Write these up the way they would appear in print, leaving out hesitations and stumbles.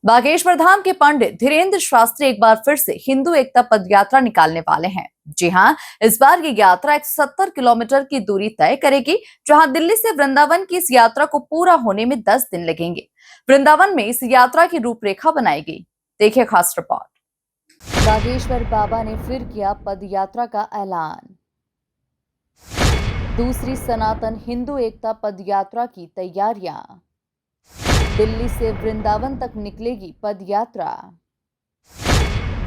बागेश्वर धाम के पंडित धीरेन्द्र शास्त्री एक बार फिर से हिंदू एकता पद यात्रा निकालने वाले हैं। जी हां, इस बार ये यात्रा 170 किलोमीटर की दूरी तय करेगी, जहां दिल्ली से वृंदावन की इस यात्रा को पूरा होने में 10 दिन लगेंगे। वृंदावन में इस यात्रा की रूपरेखा बनाई गई। देखिए खास रिपोर्ट। बागेश्वर बाबा ने फिर किया पद यात्रा का ऐलान। दूसरी सनातन हिंदू एकता पद यात्रा की तैयारियां। दिल्ली से वृंदावन तक निकलेगी पद यात्रा।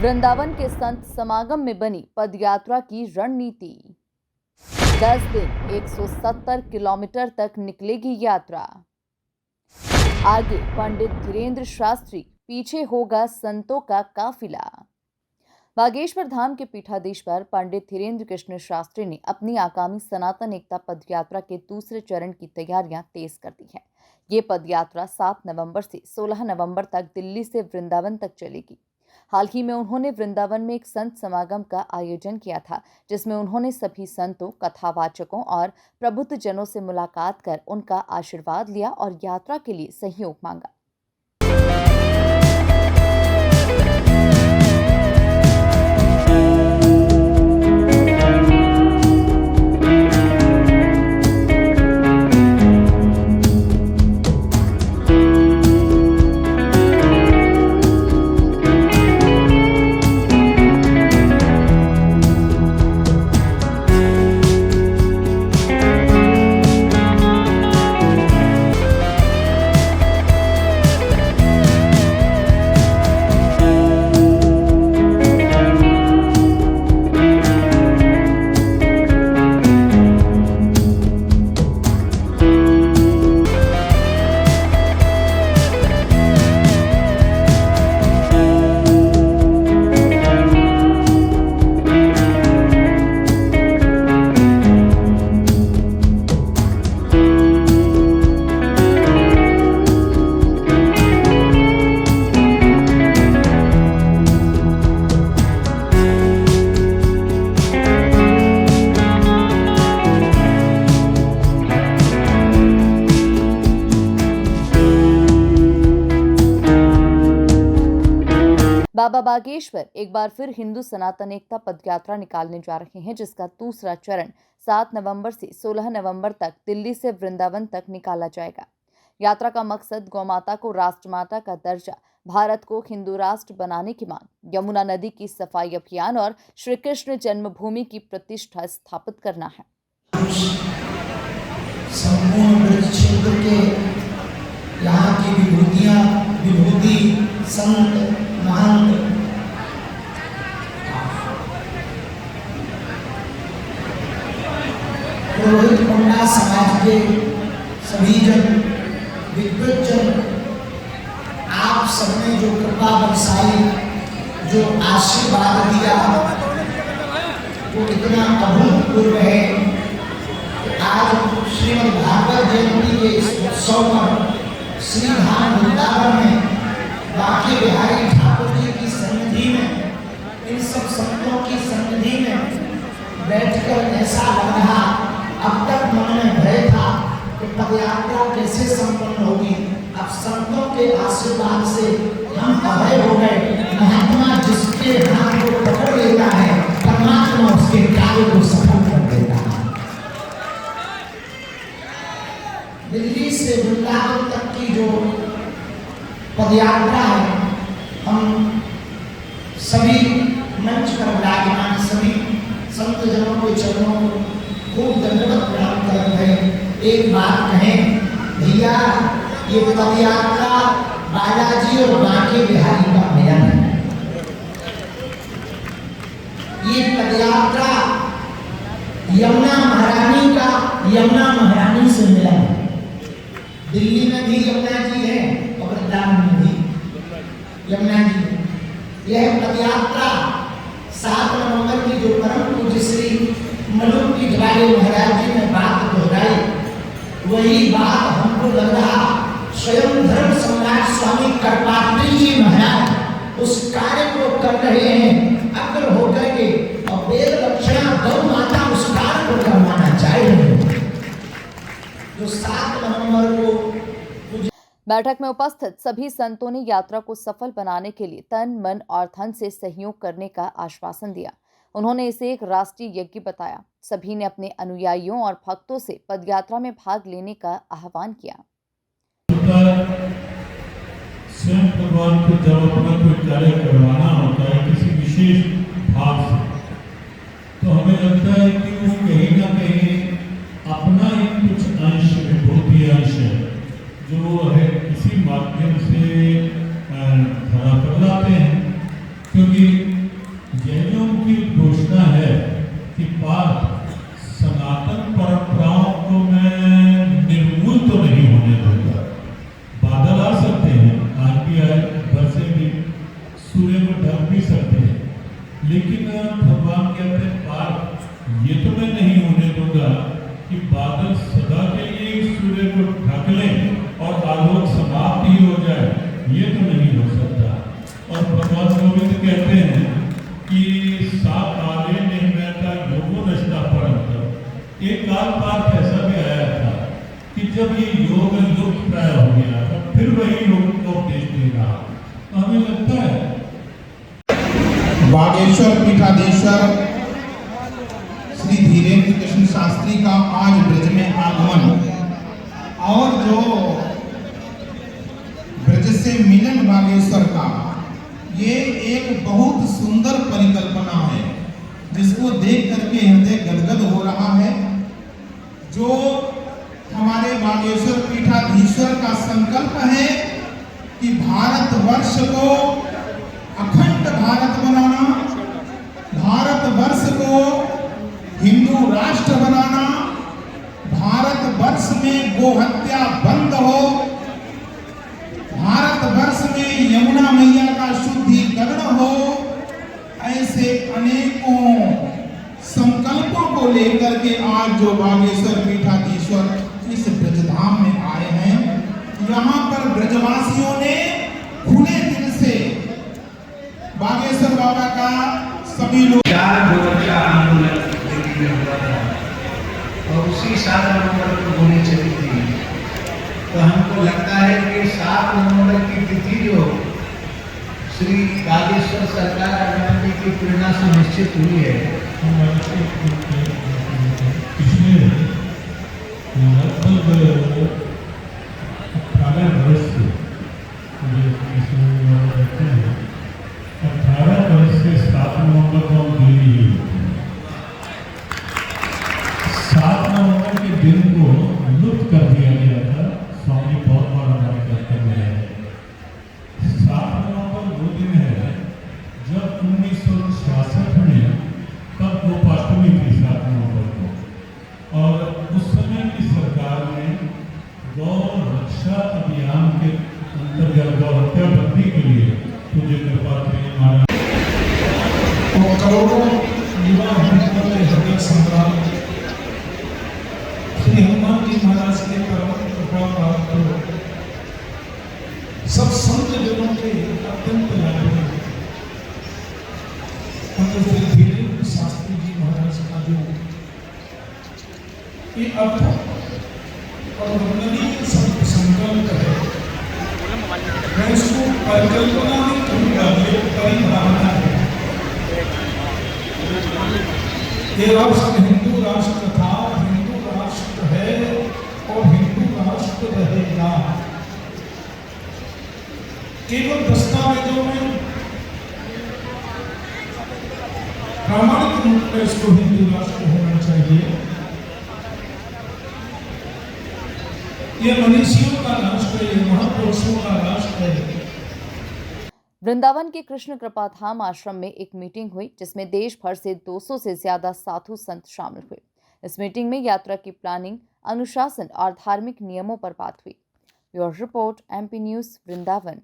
वृंदावन के संत समागम में बनी पद यात्रा की रणनीति। 10 दिन 170 किलोमीटर तक निकलेगी यात्रा। आगे पंडित धीरेन्द्र शास्त्री, पीछे होगा संतों का काफिला। बागेश्वर धाम के पीठाधीश्वर पंडित धीरेन्द्र कृष्ण शास्त्री ने अपनी आगामी सनातन एकता पद यात्रा के दूसरे चरण की तैयारियां तेज कर दी है। ये पद यात्रा 7 नवंबर से 16 नवंबर तक दिल्ली से वृंदावन तक चलेगी। हाल ही में उन्होंने वृंदावन में एक संत समागम का आयोजन किया था, जिसमें उन्होंने सभी संतों, कथावाचकों और प्रबुद्ध जनों से मुलाकात कर उनका आशीर्वाद लिया और यात्रा के लिए सहयोग मांगा। बाबा बागेश्वर एक बार फिर हिंदू सनातन एकता पद यात्रा निकालने जा रहे हैं, जिसका दूसरा चरण 7 नवंबर से 16 नवंबर तक दिल्ली से वृंदावन तक निकाला जाएगा। यात्रा का मकसद गौमाता को राष्ट्रमाता का दर्जा, भारत को हिंदू राष्ट्र बनाने की मांग, यमुना नदी की सफाई अभियान और श्री कृष्ण जन्मभूमि की प्रतिष्ठा स्थापित करना है। यहाँ की विभूति संत महंत पुरोहित पंडा समाज के सभी जन, विद्वज्जन, आप सबने जो कृपा बरसाई, जो आशीर्वाद दिया, वो इतना अभूतपूर्व है कि आज श्रीमद् भागवत जयंती के इस उत्सव पर श्री धाम वृंदावन में बांके बिहारी ठाकुर जी की सन्निधि में, इन सब संतों की सन्निधि में बैठकर ऐसा लग रहा, अब तक मन में भय था कि पदयात्रा कैसे संपन्न होगी। अब संतों के आशीर्वाद से हम अभय हो गए। महात्मा जिसके हाथ को पकड़ लेता है, परमात्मा उसके कार्य को सफल कर देता है। दिल्ली से वृंदावन तक की जो पदयात्रा है, हम सभी मंच पर विराजमान सभी संत जनों के चरणों को खूब दंडवत प्रणाम कर रहे हैं। एक बात कहें भैया, ये पदयात्रा बालाजी और बांके बिहारी का मिलन है। ये पदयात्रा यमुना महारानी का यमुना महारानी से मिलन है। दिल्ली में भी यमुना जी है और वृंदावन में भी यमुना जी है। यह पदयात्रा 7 नवंबर की जो परम पूज्य श्री मलुक की ज्वाले महाराज जी ने बात दोहराई, वही बात हमको लग रहा स्वयं धर्म सम्राट स्वामी कर्पात्री जी महाराज उस कार्य को कर रहे हैं, अग्र होकर के, और वेद लक्षणा गौ माता उस कार्य को करवाना चाहिए। जो 7 नवंबर को बैठक में उपस्थित सभी संतों ने यात्रा को सफल बनाने के लिए तन, मन और धन से सहयोग करने का आश्वासन दिया। उन्होंने इसे एक राष्ट्रीय यज्ञ बताया। सभी ने अपने अनुयायियों और भक्तों से पदयात्रा में भाग लेने का आह्वान किया। स्वयं भगवान को जब अपना कोई कार्य करवाना होता है किसी विशेष भाव से, तो हमें लगता है कि वो कहीं ना कहीं अपना ही कुछ अंश विभूति अंश जो है इसी माध्यम से धरा कर लाते हैं, क्योंकि जैनों की घोषणा है कि पार्थ सनातन परंपराओं को मैं निर्मूल तो नहीं होने दूंगा। बादल आ सकते हैं, आज भी आए, बरसे भी, सूर्य को ढक भी सकते हैं, लेकिन भगवान कहते हैं पार्थ ये तो मैं नहीं होने दूंगा कि बादल सदा के लिए सूर्य को ढक लें और आलोक समाप्त ही हो जाए, ये तो नहीं हो सकता। और भगवान गोविंद कहते हैं कि सात आले निर्णयता योगो नष्टा परंतर। एक काल पार्थ ऐसा भी आया था कि जब ये योग लुप्त प्राय हो गया था, फिर वही योग को उपदेश दे रहा। तो हमें लगता है बागेश्वर पीठाधीश्वर श्री धीरेन्द्र कृष्ण शास्त्री का आज ब्रज में आगमन और जो ब्रज से मिलन बागेश्वर का, ये एक बहुत सुंदर परिकल्पना है जिसको देख करके हृदय गदगद हो रहा है। जो हमारे बागेश्वर पीठाधीश्वर का संकल्प है कि भारतवर्ष को अखंड भारत बनाना, भारतवर्ष को हिंदू राष्ट्र बनाना, भारतवर्ष में गोहत्या बंद हो, भारतवर्ष में यमुना मैया का शुद्धिकरण हो, ऐसे अनेकों संकल्पों को लेकर के आज जो बागेश्वर पीठाधीश्वर इस ब्रजधाम में आए हैं, यहाँ पर ब्रजवासियों ने खुले दिल से बागेश्वर बाबा का सभी लोग 4 नवंबर का आंदोलन दिल्ली में हुआ था और उसी 7 नवंबर को गोली चली थी। तो हमको लगता है कि 7 नवंबर की तिथि जो श्री बागेश्वर सरकार अभियान की प्रेरणा से निश्चित हुई है। पिछले लगभग 18 वर्ष से 18 वर्ष से 7 नवंबर को हम दिल्ली ही होते हैं। 7 नवंबर के दिन को लुप्त कर दिया गया था। स्वामी बहुत बार हमारे कर्तव्य है। 7 नवंबर वो दिन है जब 1966 में, तब गोपाष्टमी थी 7 नवंबर को, और उस समय की सरकार ने गौ रक्षा अभियान के अंतर्गत गौ हत्या बंदी के लिए पूज्य कृपाचार्य महाराज और करोड़ों युवा हिंदुओं के हृदय संग्राम श्री हनुमान जी महाराज के परम कृपा प्राप्त हो, सब संत जनों के अत्यंत लाभ श्री धीरेन्द्र शास्त्री जी महाराज का जो ये अद्भुत और वर्णनीय संकल्प है, मैं इसको परिकल्पना नहीं कहूँगा, ये परिभावना है। ये राष्ट्र हिंदू राष्ट्र था, हिंदू राष्ट्र है और हिंदू राष्ट्र रहेगा। केवल दस्तावेजों में प्रामाणिक रूप में इसको हिंदू राष्ट्र होना चाहिए। ये मनीषियों का राष्ट्र है, ये महापुरुषों का राष्ट्र है। वृंदावन के कृष्ण कृपा धाम आश्रम में एक मीटिंग हुई जिसमें देश भर से 200 से ज्यादा साधु संत शामिल हुए। इस मीटिंग में यात्रा की प्लानिंग, अनुशासन और धार्मिक नियमों पर बात हुई। Bureau report, MP news, Vrindavan.